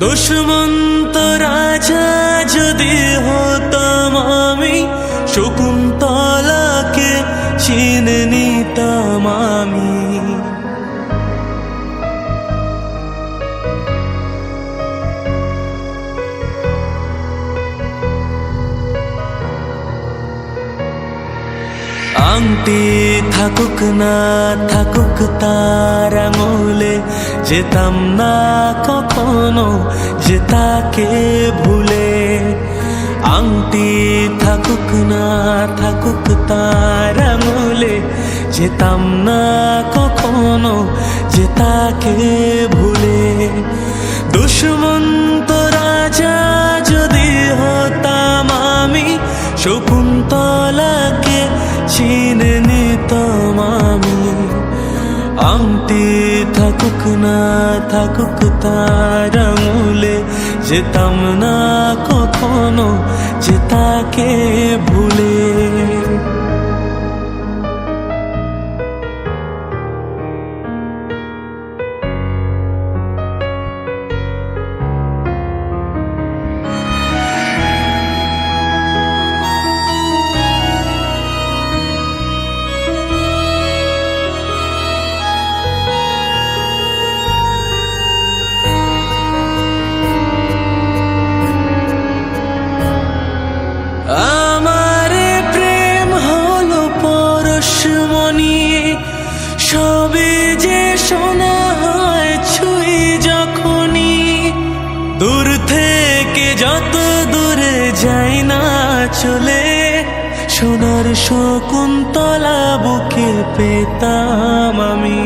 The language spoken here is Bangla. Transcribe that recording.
দুষ্মন্ত রাজা যদি হতাম আমি, শকুন্তলাকে চিনে নিতাম আমি। আংটি থাকুক না থাকুক তার আঙুলে, যেতাম না কখনো যে তাকে ভুলে। আংটি থাকুক না থাকুক তার আঙুলে, যেতাম না কখনো যে তাকে ভুলে। দুষ্মন্ত রাজা যদি হতাম আমি, শকুন্তলাকে চিনে নিতাম আমি। আংটি থাকুক না থাকুক তার আঙুলে, যেতাম না কখনো যে তাকে ভুলে। আমারে প্রেম হলো পরশমণি, সবে যে শোনা হয় ছুঁই যখনই। দূর থেকে যত দূরে যাই না চলে, সোনার শকুন্তলা বুকে পেতাম আমি।